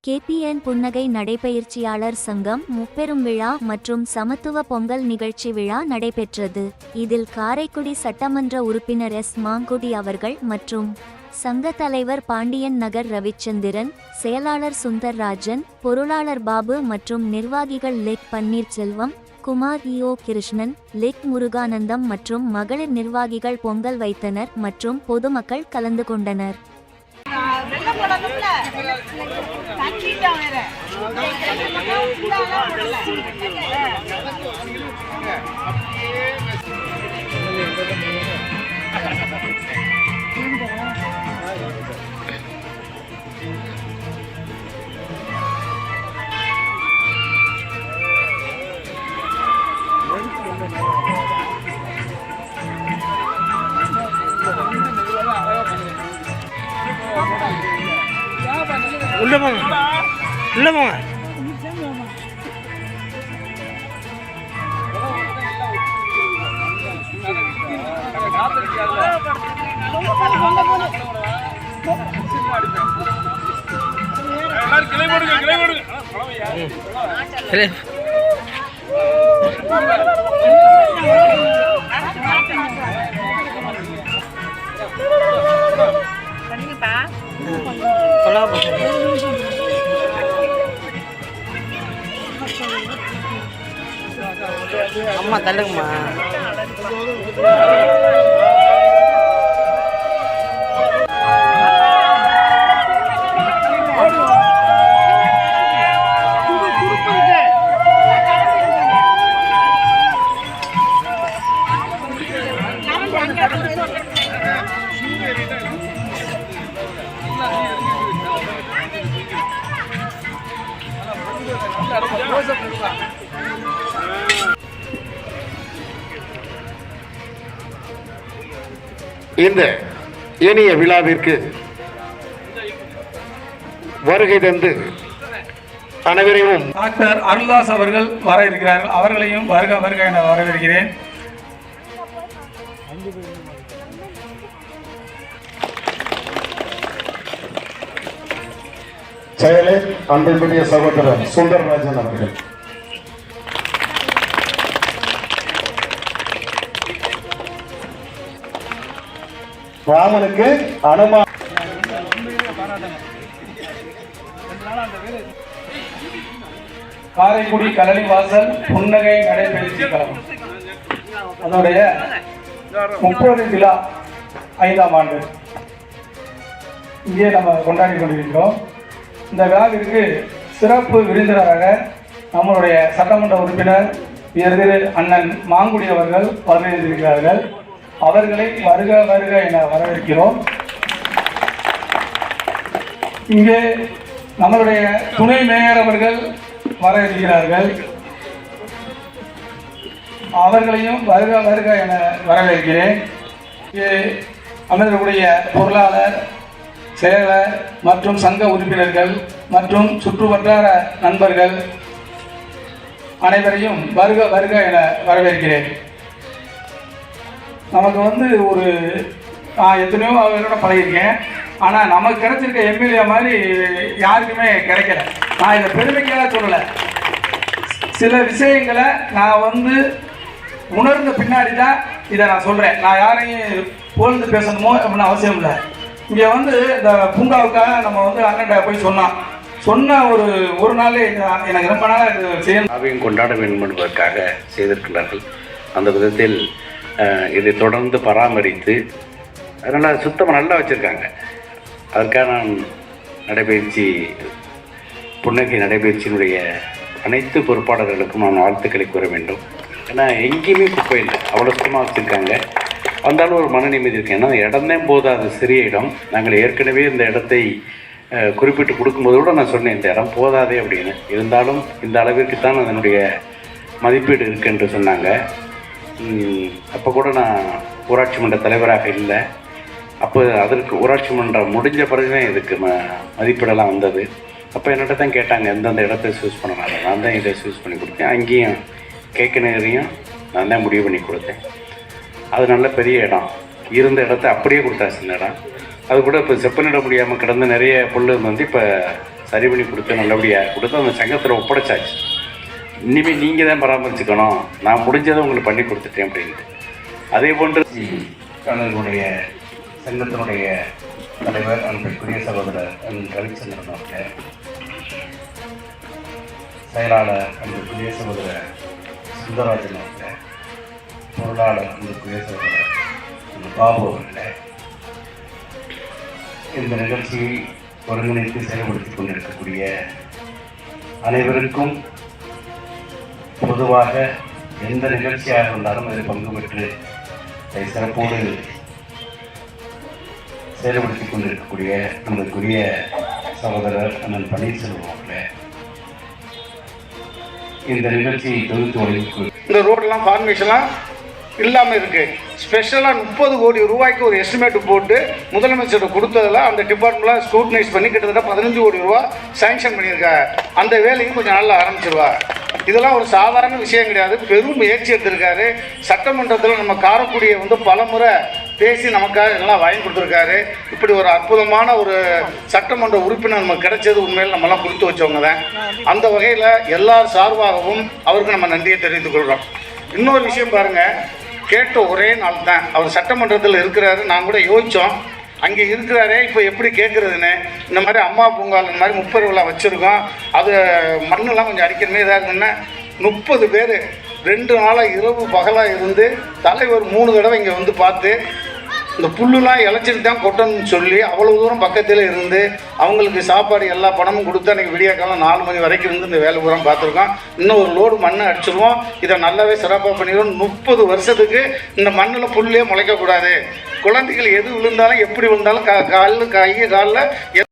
KPN புன்னகை நடைபயிற்சியாளர் சங்கம் முப்பெரும் விழா மற்றும் சமத்துவ பொங்கல் நிகழ்ச்சி விழா நடைபெற்றது. இதில் காரைக்குடி சட்டமன்ற உறுப்பினர் மாங்குடி அவர்கள் மற்றும் சங்க தலைவர் பாண்டியன் நகர் ரவிச்சந்திரன், செயலாளர் சுந்தர்ராஜன், பொருளாளர் பாபு மற்றும் நிர்வாகிகள் லெக் பன்னீர்செல்வம், குமார் கிருஷ்ணன், லெக் முருகானந்தம் மற்றும் மகளிர் நிர்வாகிகள் பொங்கல் வைத்தனர் மற்றும் பொதுமக்கள் கலந்து கொண்டனர். உள்ள போங்க, உள்ள போங்க. கிளை போடுங்க, கிளை போடுங்க. அம்மா தள்ளுங்கம்மா. இந்த இனிய விழாவிற்கு வருகை தந்து அனைவரையும் டாக்டர் அருள்தாஸ் அவர்கள் வர இருக்கிறார்கள். அவர்களையும் வருக வருக என வரவேற்கிறேன். செயலர் அன்பிற்குரிய சகோதரர் சுந்தர்ராஜன் அவர்கள். ராமனுக்கு அனுமா காரைக்குடி கலனி வாசல் புன்னகை நடைபயிற்சி கழகம் அதனுடைய 30 விழா 5ஆம் ஆண்டு இங்கே நம்ம கொண்டாடி கொண்டிருக்கிறோம். இந்த விழாவிற்கு சிறப்பு விருந்தினராக நம்மளுடைய சட்டமன்ற உறுப்பினர் திரு அண்ணன் மாங்குடி அவர்கள் வருகிறார்கள். அவர்களை வருக வருக என வரவேற்கிறோம். இங்கே நம்மளுடைய துணை மேயர் அவர்கள் வர இருக்கிறார்கள். அவர்களையும் வருக வருக என வரவேற்கிறேன். இங்கே அமர்ந்தக்கூடிய பொருளாளர், செயலர் மற்றும் சங்க உறுப்பினர்கள் மற்றும் சுற்று வட்டார நண்பர்கள் அனைவரையும் வருக வருக என வரவேற்கிறேன். நமக்கு ஒரு நான் எத்தனையோ அவரோட பழகிருக்கேன். ஆனால் நமக்கு கிடைச்சிருக்க எம்எல்ஏ மாதிரி யாருக்குமே கிடைக்கல. நான் இதை பெருமைக்காக சொல்லலை. சில விஷயங்களை நான் உணர்ந்த பின்னாடி தான் இதை நான் சொல்கிறேன். நான் யாரையும் புகழ்ந்து பேசணுமோ அப்படின்னு அவசியம் இல்லை. இங்கே இந்த பூங்காவுக்காக நம்ம அண்ணன்ட்ட போய் சொன்ன ஒரு நாளே எனக்கு ரொம்ப நாளாக இது செய்யணும் கொண்டாட வேண்டும் என்பதற்காக செய்திருக்கிறார்கள். அந்த விதத்தில் இதை தொடர்ந்து பராமரித்து அதனால் சுத்தமாக நல்லா வச்சுருக்காங்க. அதற்காக நான் புன்னகை நடைபயிற்சியினுடைய அனைத்து பொறுப்பாளர்களுக்கும் நான் வாழ்த்துக்களை கூற வேண்டும். ஏன்னா எங்கேயுமே குப்பை இல்லை, அவ்வளோ சுத்தமாக வச்சுருக்காங்க. வந்தாலும் ஒரு மன நிம்மதி இருக்குது. ஏன்னா இடம்தான் போதாது, சிறிய இடம். நாங்கள் ஏற்கனவே இந்த இடத்தை குறிப்பிட்டு கொடுக்கும்போது கூட நான் சொன்னேன், இந்த இடம் போதாதே அப்படின்னு. இருந்தாலும் இந்த அளவிற்கு தான் அதனுடைய மதிப்பீடு இருக்குது என்று சொன்னாங்க. அப்போ கூட நான் ஊராட்சி மன்ற தலைவராக இல்லை. அப்போ அதற்கு ஊராட்சி மன்றம் முடிஞ்ச பிறகு தான் இதுக்கு மதிப்பீடெல்லாம் வந்தது. அப்போ என்கிட்ட தான் கேட்டாங்க எந்தெந்த இடத்த சூஸ் பண்ணனால. நான் தான் இதை சூஸ் பண்ணி கொடுத்தேன். அங்கேயும் கேட்கணையும் நான் தான் முடிவு பண்ணி கொடுத்தேன். அது நல்ல பெரிய இடம். இருந்த இடத்த அப்படியே கொடுத்தாச்சு. இந்த இடம் அது கூட இப்போ செப்பனிட முடியாமல் கிடந்த நிறைய புல் இப்போ சரி பண்ணி கொடுத்து நல்லபடியாக கொடுத்து அந்த சங்கத்தில் ஒப்படைச்சாச்சு. இனிமேல் நீங்கள் தான் பராமரிச்சுக்கணும், நான் முடிஞ்சதை உங்களுக்கு பண்ணி கொடுத்துட்டேன் அப்படின்ட்டு. அதே போன்று கலைஞர்களுடைய சங்கத்தினுடைய தலைவர் அன்புக்குரிய சகோதரர் ரவிச்சந்திரன் அவர்கள், செயலாளர் அன்புக்குரிய சகோதரர் சுந்தரராஜன் அவர்கள், பொருளாளர் அன்புக்குரிய சகோதரர் பாபு அவர்கள் இந்த நிகழ்ச்சியை ஒருங்கிணைத்து செயல்படுத்திக் கொண்டிருக்கக்கூடிய அனைவருக்கும், பொதுவாக எந்த நிகழ்ச்சியாக இருந்தாலும் அதில் பங்கு பெற்று அதை சிறப்போடு செயல்படுத்திக் கொண்டிருக்கக்கூடிய நம்மளுக்குரிய சகோதரர் அண்ணன் பன்னீர்செல்வம் அவர்களே, இந்த நிகழ்ச்சியை தொகுத்து வழங்கி இந்த ரோடெல்லாம் ஃபார்மேஷன்லாம் இல்லாமல் இருக்குது. ஸ்பெஷலாக 30 கோடி ரூபாய்க்கு ஒரு எஸ்டிமேட் போட்டு முதலமைச்சர் கொடுத்ததில் அந்த டிபார்ட்மெண்ட்லாம் ஸ்க்ரூட்டனைஸ் பண்ணி கிட்டத்தட்ட 15 கோடி ரூபா சேங்ஷன் பண்ணியிருக்காங்க. அந்த வேலையும் கொஞ்சம் நல்லா ஆரம்பிச்சிருவா. இதெல்லாம் ஒரு சாதாரண விஷயம் கிடையாது, பெரும் முயற்சி எடுத்திருக்காரு. சட்டமன்றத்தில் நம்ம காரைக்குடியை பல முறை பேசி நமக்காக எல்லாம் வாங்கி கொடுத்துருக்காரு. இப்படி ஒரு அற்புதமான ஒரு சட்டமன்ற உறுப்பினர் நமக்கு கிடைச்சது உண்மையில் நம்மலாம் கொடுத்து வச்சவங்க தான். அந்த வகையில் எல்லார் சார்பாகவும் அவருக்கு நம்ம நன்றியை தெரிவித்துக் கொள்கிறோம். இன்னொரு விஷயம் பாருங்கள், கேட்ட ஒரே நாள் தான் அவர் சட்டமன்றத்தில் இருக்கிறாரு. நான் கூட யோசித்தோம், அங்கே இருக்கிறாரே இப்போ எப்படி கேட்குறதுன்னு. இந்த மாதிரி அம்மா பூங்கால் இந்த மாதிரி 30 விழா வச்சுருக்கோம், அது மண்ணெல்லாம் கொஞ்சம் அடிக்கணுமே இதாக இருக்குன்னா 30 பேர் 2 நாளாக இரவு பகலாக இருந்து தலைவர் 3 தடவை இங்கே பார்த்து இந்த புல்லுலாம் இழைச்சிட்டு தான் கொட்டணும்னு சொல்லி அவ்வளோ தூரம் பக்கத்தில் இருந்து அவங்களுக்கு சாப்பாடு எல்லா பணமும் கொடுத்து அன்றைக்கி விடிய காலம் 4 மணி வரைக்கும் இருந்து இந்த வேலை பூரா பார்த்துருக்கோம். இன்னும் ஒரு லோடு மண்ணை அடிச்சிருவோம். இதை நல்லாவே சிறப்பாக பண்ணிடுவோம். 30 வருஷத்துக்கு இந்த மண்ணில் புல்லே முளைக்கக்கூடாது. குழந்தைகள் எது விழுந்தாலும் எப்படி விழுந்தாலும் காலில்